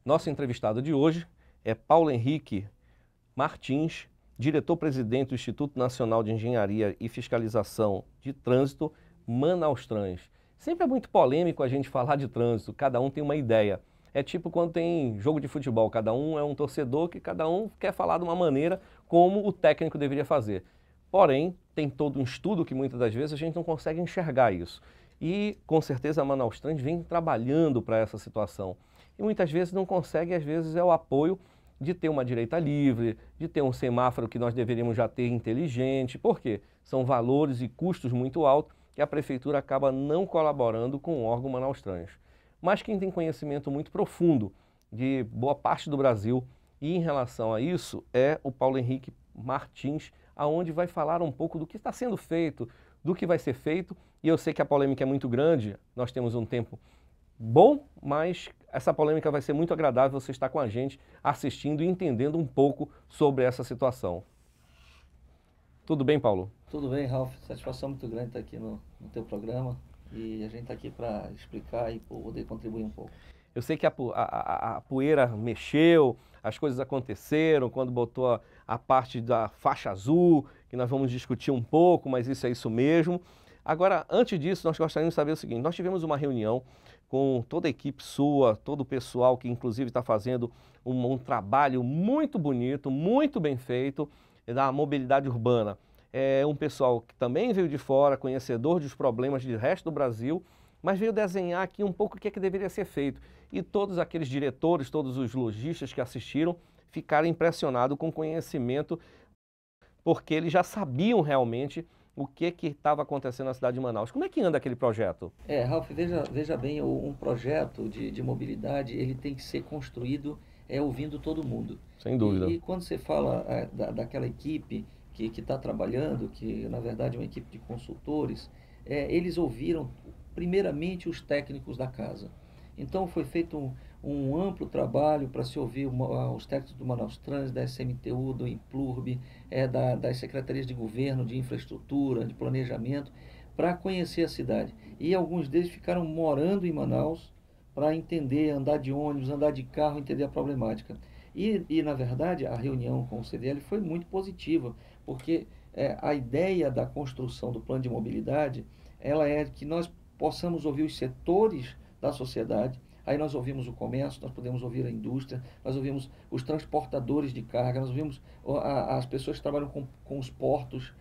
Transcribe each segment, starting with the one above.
Nosso entrevistado de hoje é Paulo Henrique Martins, diretor-presidente do Instituto Nacional de Engenharia e Fiscalização de Trânsito, Manaus-Trans. Sempre é muito polêmico a gente falar de trânsito, cada um tem uma ideia. É tipo quando tem jogo de futebol, cada um é um torcedor que cada um quer falar de uma maneira como o técnico deveria fazer. Porém, tem todo um estudo que muitas das vezes a gente não consegue enxergar isso. E com certeza a Manaus-Trans vem trabalhando para essa situação. E muitas vezes não consegue, às vezes é o apoio de ter uma direita livre, de ter um semáforo que nós deveríamos já ter inteligente. Por quê? São valores e custos muito altos que a prefeitura acaba não colaborando com o órgão Manaus-Trans. Mas quem tem conhecimento muito profundo de boa parte do Brasil e em relação a isso é o Paulo Henrique Martins, aonde vai falar um pouco do que está sendo feito, do que vai ser feito. E eu sei que a polêmica é muito grande, nós temos um tempo bom, mas essa polêmica vai ser muito agradável você estar com a gente, assistindo e entendendo um pouco sobre essa situação. Tudo bem, Paulo? Tudo bem, Ralf. Satisfação muito grande estar aqui no teu programa e a gente está aqui para explicar e poder contribuir um pouco. Eu sei que a poeira mexeu, as coisas aconteceram quando botou a parte da faixa azul, que nós vamos discutir um pouco, mas isso é isso mesmo. Agora, antes disso, nós gostaríamos de saber o seguinte, nós tivemos uma reunião com toda a equipe sua, todo o pessoal que inclusive está fazendo um trabalho muito bonito, muito bem feito, da mobilidade urbana. É um pessoal que também veio de fora, conhecedor dos problemas do resto do Brasil, mas veio desenhar aqui um pouco o que é que deveria ser feito. E todos aqueles diretores, todos os lojistas que assistiram, ficaram impressionados com o conhecimento, porque eles já sabiam realmente o que estava acontecendo na cidade de Manaus. Como é que anda aquele projeto? Ralf, veja bem, um projeto de mobilidade, ele tem que ser construído ouvindo todo mundo. Sem dúvida. E quando você fala daquela equipe que está trabalhando, que na verdade é uma equipe de consultores, eles ouviram primeiramente os técnicos da casa. Então foi feito um amplo trabalho para se ouvir os técnicos do Manaus-Trans, da SMTU, do Implurb, das secretarias de governo, de infraestrutura, de planejamento, para conhecer a cidade. E alguns deles ficaram morando em Manaus para entender, andar de ônibus, andar de carro, entender a problemática. Na verdade, a reunião com o CDL foi muito positiva, porque a ideia da construção do plano de mobilidade, ela é que nós possamos ouvir os setores da sociedade. Aí nós ouvimos o comércio, nós podemos ouvir a indústria, nós ouvimos os transportadores de carga, nós ouvimos as pessoas que trabalham com os portos,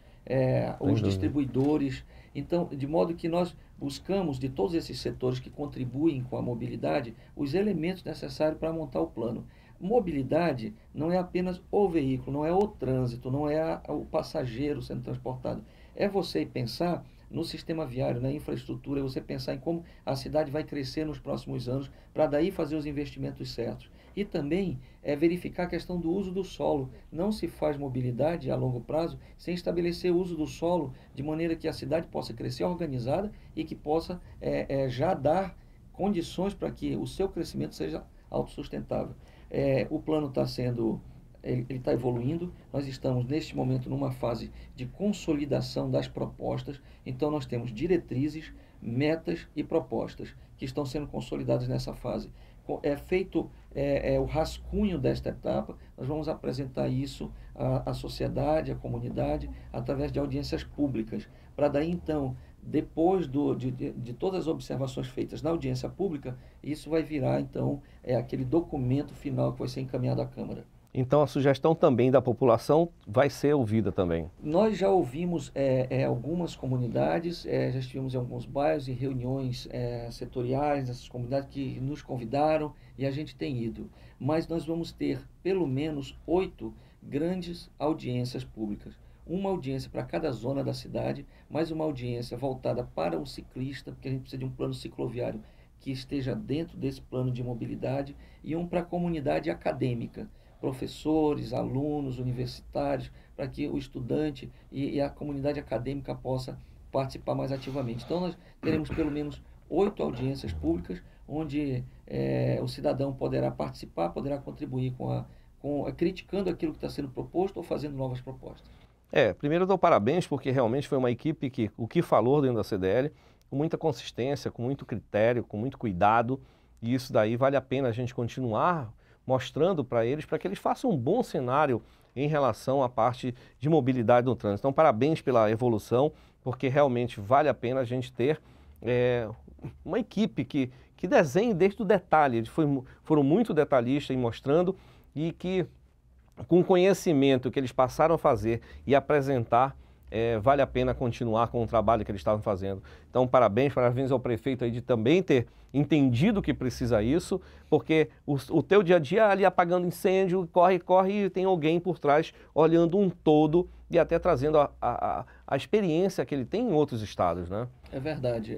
os distribuidores. Então, de modo que nós buscamos de todos esses setores que contribuem com a mobilidade os elementos necessários para montar o plano. Mobilidade não é apenas o veículo, não é o trânsito, não é o passageiro sendo transportado. É você pensar no sistema viário, na infraestrutura, é você pensar em como a cidade vai crescer nos próximos anos, para daí fazer os investimentos certos. E também verificar a questão do uso do solo. Não se faz mobilidade a longo prazo sem estabelecer o uso do solo de maneira que a cidade possa crescer organizada e que possa já dar condições para que o seu crescimento seja autossustentável. O plano está sendo... ele está evoluindo, nós estamos neste momento numa fase de consolidação das propostas, então nós temos diretrizes, metas e propostas que estão sendo consolidadas nessa fase. É feito o rascunho desta etapa, nós vamos apresentar isso à sociedade, à comunidade, através de audiências públicas, para daí então, depois de todas as observações feitas na audiência pública, isso vai virar então aquele documento final que vai ser encaminhado à Câmara. Então a sugestão também da população vai ser ouvida também. Nós já ouvimos algumas comunidades, já estivemos em alguns bairros, em reuniões setoriais nessas comunidades que nos convidaram e a gente tem ido. Mas nós vamos ter pelo menos 8 grandes audiências públicas. Uma audiência para cada zona da cidade, mais uma audiência voltada para o ciclista, porque a gente precisa de um plano cicloviário que esteja dentro desse plano de mobilidade, e um para a comunidade acadêmica, professores, alunos, universitários, para que o estudante e a comunidade acadêmica possa participar mais ativamente. Então, nós teremos pelo menos 8 audiências públicas, onde o cidadão poderá participar, poderá contribuir criticando aquilo que está sendo proposto ou fazendo novas propostas. Primeiro eu dou parabéns porque realmente foi uma equipe que o que falou dentro da CDL, com muita consistência, com muito critério, com muito cuidado, E isso daí vale a pena a gente continuar mostrando para que eles façam um bom cenário em relação à parte de mobilidade no trânsito. Então, parabéns pela evolução, porque realmente vale a pena a gente ter uma equipe que desenhe desde o detalhe. Eles foram muito detalhistas em mostrando e que, com o conhecimento que eles passaram a fazer e apresentar, vale a pena continuar com o trabalho que eles estavam fazendo. Então, parabéns ao prefeito aí de também ter entendido que precisa isso, porque o teu dia a dia ali apagando incêndio, corre e tem alguém por trás olhando um todo e até trazendo a experiência que ele tem em outros estados, né? É verdade.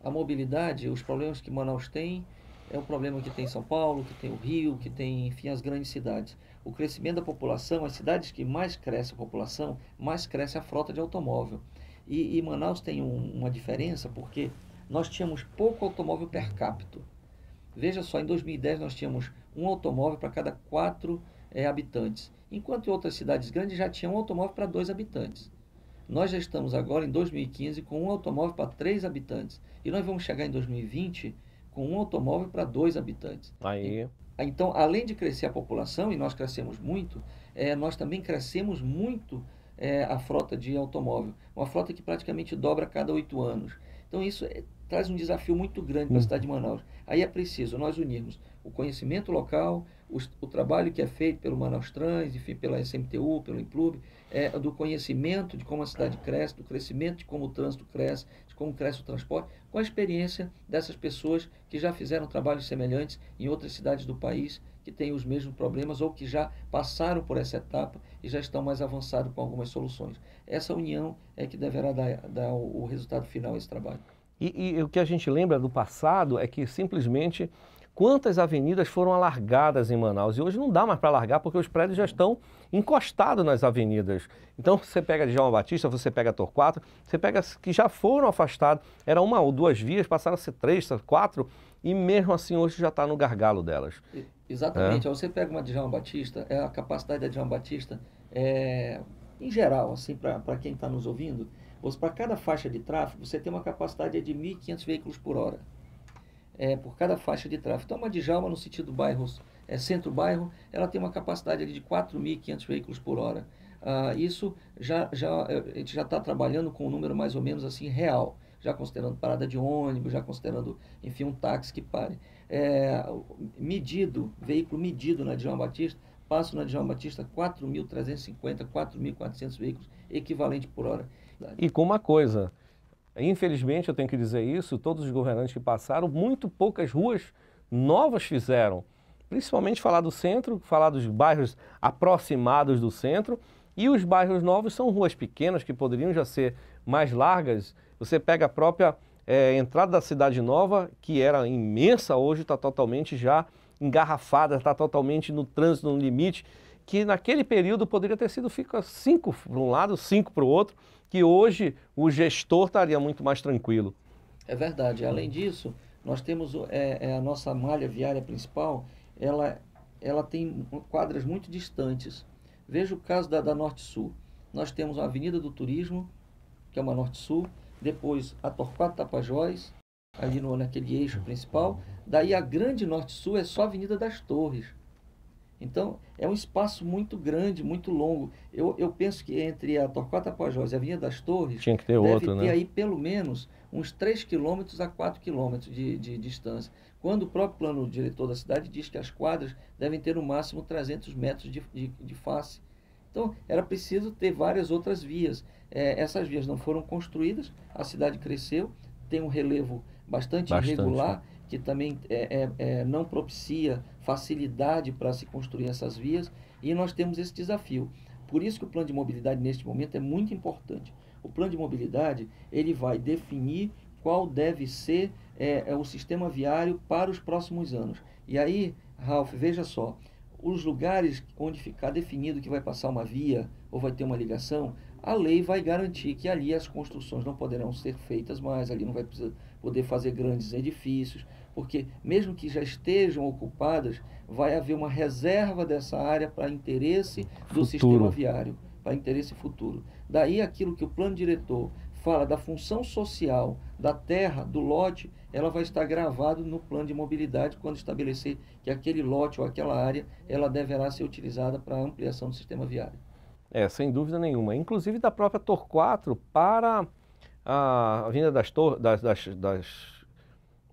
A mobilidade, os problemas que Manaus tem, é um problema que tem São Paulo, que tem o Rio, que tem, enfim, as grandes cidades. O crescimento da população, as cidades que mais cresce a população, mais cresce a frota de automóvel. E Manaus tem uma diferença porque nós tínhamos pouco automóvel per capita. Veja só, em 2010 nós tínhamos um automóvel para cada 4 habitantes, enquanto em outras cidades grandes já tinha um automóvel para 2 habitantes. Nós já estamos agora em 2015 com um automóvel para 3 habitantes. E nós vamos chegar em 2020 com um automóvel para 2 habitantes. Aí. Então, além de crescer a população, e nós crescemos muito, nós também crescemos muito a frota de automóvel. Uma frota que praticamente dobra a cada 8 anos. Então, isso traz um desafio muito grande para a cidade de Manaus. Aí é preciso nós unirmos o conhecimento local, o trabalho que é feito pelo Manaus Trans, enfim, pela SMTU, pelo Implube, do conhecimento de como a cidade cresce, do crescimento de como o trânsito cresce, de como cresce o transporte, com a experiência dessas pessoas que já fizeram trabalhos semelhantes em outras cidades do país, que têm os mesmos problemas ou que já passaram por essa etapa e já estão mais avançados com algumas soluções. Essa união é que deverá dar o resultado final a esse trabalho. E o que a gente lembra do passado é que simplesmente quantas avenidas foram alargadas em Manaus. E hoje não dá mais para alargar porque os prédios já estão encostados nas avenidas. Então você pega Djalma Batista, você pega Torquato, você pega as que já foram afastadas. Era 1 ou 2 vias, passaram a ser 3, 4 e mesmo assim hoje já está no gargalo delas. Exatamente. Você pega uma Djalma Batista, a capacidade da Djalma Batista, em geral, assim, para quem está nos ouvindo, para cada faixa de tráfego, você tem uma capacidade de 1.500 veículos por hora. Por cada faixa de tráfego. Então, uma Djalma, no sentido bairros, centro-bairro, ela tem uma capacidade ali de 4.500 veículos por hora. Isso a gente já está trabalhando com um número mais ou menos assim real, já considerando parada de ônibus, já considerando, enfim, um táxi que pare. Veículo medido na Djalma Batista, passa na Djalma Batista 4.350, 4.400 veículos equivalente por hora. E com uma coisa, infelizmente eu tenho que dizer isso, todos os governantes que passaram, muito poucas ruas novas fizeram. Principalmente falar do centro, falar dos bairros aproximados do centro, e os bairros novos são ruas pequenas que poderiam já ser mais largas. Você pega a própria entrada da Cidade Nova, que era imensa, hoje está totalmente já engarrafada, está totalmente no trânsito, no limite, que naquele período poderia ter sido 5 para um lado, 5 para o outro, que hoje o gestor estaria muito mais tranquilo. É verdade. Além disso, nós temos a nossa malha viária principal, ela tem quadras muito distantes. Veja o caso da Norte-Sul. Nós temos a Avenida do Turismo, que é uma Norte-Sul, depois a Torquato Tapajós, ali naquele eixo principal. Daí a grande Norte-Sul é só a Avenida das Torres. Então, é um espaço muito grande, muito longo. Eu penso que entre a Torquato Tapajós e a Avenida das Torres, tinha que ter outro, deve ter aí pelo menos uns 3 km a 4 km de distância. Quando o próprio plano diretor da cidade diz que as quadras devem ter no máximo 300 metros de face. Então, era preciso ter várias outras vias. Essas vias não foram construídas, a cidade cresceu, tem um relevo bastante irregular, que também não propicia facilidade para se construir essas vias, e nós temos esse desafio. Por isso que o plano de mobilidade, neste momento, é muito importante. O plano de mobilidade, ele vai definir qual deve ser o sistema viário para os próximos anos. E aí, Ralf, veja só, os lugares onde ficar definido que vai passar uma via ou vai ter uma ligação, a lei vai garantir que ali as construções não poderão ser feitas mais, ali não vai poder fazer grandes edifícios, porque mesmo que já estejam ocupadas, vai haver uma reserva dessa área para interesse do sistema viário, para interesse futuro. Daí aquilo que o plano diretor fala da função social da terra, do lote, ela vai estar gravado no plano de mobilidade quando estabelecer que aquele lote ou aquela área, ela deverá ser utilizada para ampliação do sistema viário. Sem dúvida nenhuma. Inclusive da própria Torquato para a Avenida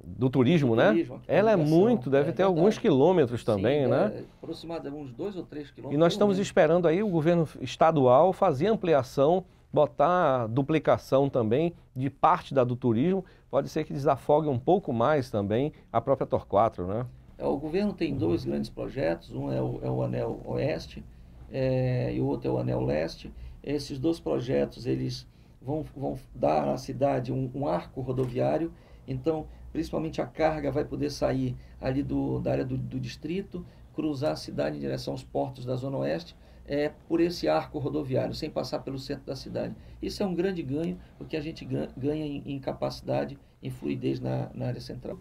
do Turismo, né? Ela é muito, deve ter alguns quilômetros também, né? Aproximadamente uns 2 ou 3 quilômetros. E nós estamos esperando aí o governo estadual fazer ampliação, botar duplicação também de parte do turismo. Pode ser que desafogue um pouco mais também a própria Torquato, né? O governo tem 2 grandes projetos, um é o Anel Oeste e o outro é o Anel Leste. Esses 2 projetos, eles vão dar à cidade um arco rodoviário, então principalmente a carga vai poder sair ali da área do distrito, cruzar a cidade em direção aos portos da Zona Oeste, por esse arco rodoviário, sem passar pelo centro da cidade. Isso é um grande ganho, porque a gente ganha em capacidade, em fluidez na área central.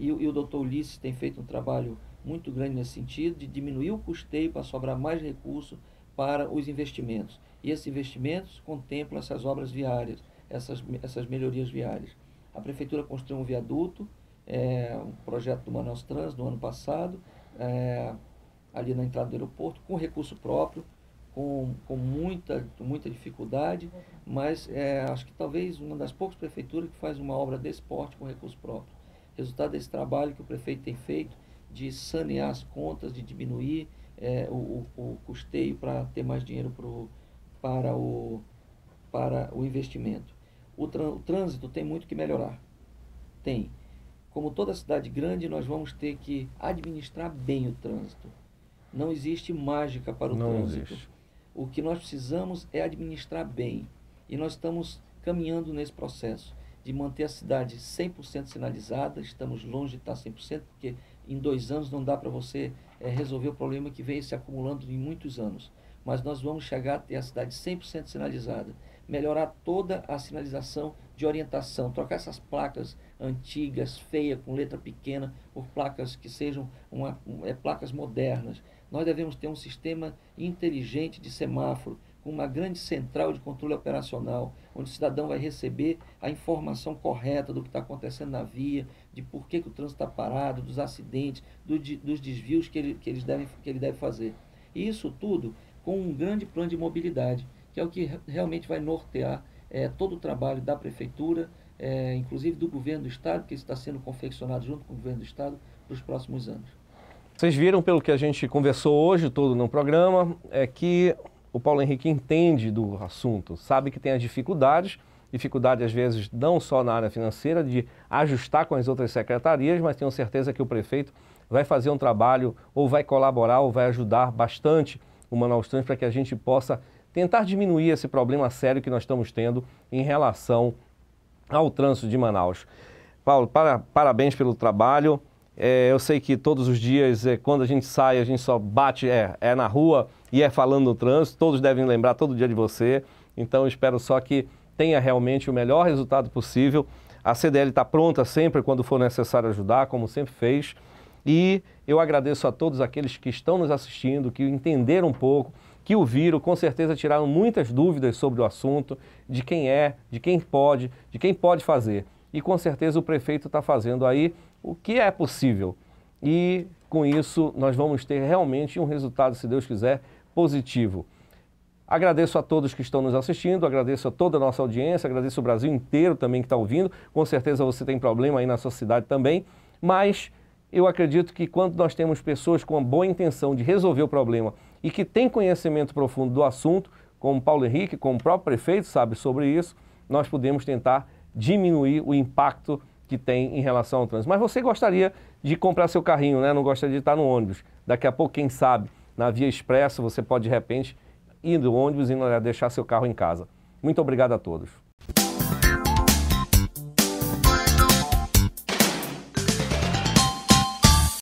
E o Dr. Ulisses tem feito um trabalho muito grande nesse sentido, de diminuir o custeio para sobrar mais recursos para os investimentos. E esses investimentos contemplam essas obras viárias, essas melhorias viárias. A Prefeitura construiu um viaduto, um projeto do Manaus Trans no ano passado, ali na entrada do aeroporto, com recurso próprio, com muita dificuldade, mas acho que talvez uma das poucas prefeituras que faz uma obra desse porte com recurso próprio. Resultado desse trabalho que o prefeito tem feito de sanear as contas, de diminuir o custeio para ter mais dinheiro para o investimento. O trânsito tem muito que melhorar. Tem. Como toda cidade grande, nós vamos ter que administrar bem o trânsito. Não existe mágica para o trânsito. O que nós precisamos é administrar bem. E nós estamos caminhando nesse processo de manter a cidade 100% sinalizada. Estamos longe de estar 100%, porque em 2 anos não dá para você resolver o problema que veio se acumulando em muitos anos. Mas nós vamos chegar a ter a cidade 100% sinalizada. Melhorar toda a sinalização de orientação, trocar essas placas antigas, feias, com letra pequena, por placas que sejam placas modernas. Nós devemos ter um sistema inteligente de semáforo, com uma grande central de controle operacional, onde o cidadão vai receber a informação correta do que está acontecendo na via, de por que o trânsito está parado, dos acidentes, dos desvios que ele deve fazer. E isso tudo com um grande plano de mobilidade, que é o que realmente vai nortear todo o trabalho da Prefeitura, inclusive do Governo do Estado, que está sendo confeccionado junto com o Governo do Estado para os próximos anos. Vocês viram, pelo que a gente conversou hoje todo no programa, que o Paulo Henrique entende do assunto, sabe que tem as dificuldade às vezes não só na área financeira, de ajustar com as outras secretarias, mas tenho certeza que o prefeito vai fazer um trabalho, ou vai colaborar, ou vai ajudar bastante o Manaus Trans para que a gente possa tentar diminuir esse problema sério que nós estamos tendo em relação ao trânsito de Manaus. Paulo, parabéns pelo trabalho. Eu sei que todos os dias, quando a gente sai, a gente só bate na rua e falando no trânsito. Todos devem lembrar todo dia de você. Então, eu espero só que tenha realmente o melhor resultado possível. A CDL está pronta sempre quando for necessário ajudar, como sempre fez. E eu agradeço a todos aqueles que estão nos assistindo, que entenderam um pouco, que o viram, com certeza tiraram muitas dúvidas sobre o assunto, de quem pode fazer. E com certeza o prefeito está fazendo aí o que é possível. E com isso nós vamos ter realmente um resultado, se Deus quiser, positivo. Agradeço a todos que estão nos assistindo, agradeço a toda a nossa audiência, agradeço o Brasil inteiro também que está ouvindo. Com certeza você tem problema aí na sua cidade também, mas eu acredito que quando nós temos pessoas com a boa intenção de resolver o problema e que têm conhecimento profundo do assunto, como Paulo Henrique, como o próprio prefeito sabe sobre isso, nós podemos tentar diminuir o impacto que tem em relação ao trânsito. Mas você gostaria de comprar seu carrinho, né? Não gostaria de estar no ônibus. Daqui a pouco, quem sabe, na Via Expressa, você pode de repente ir no ônibus e deixar seu carro em casa. Muito obrigado a todos.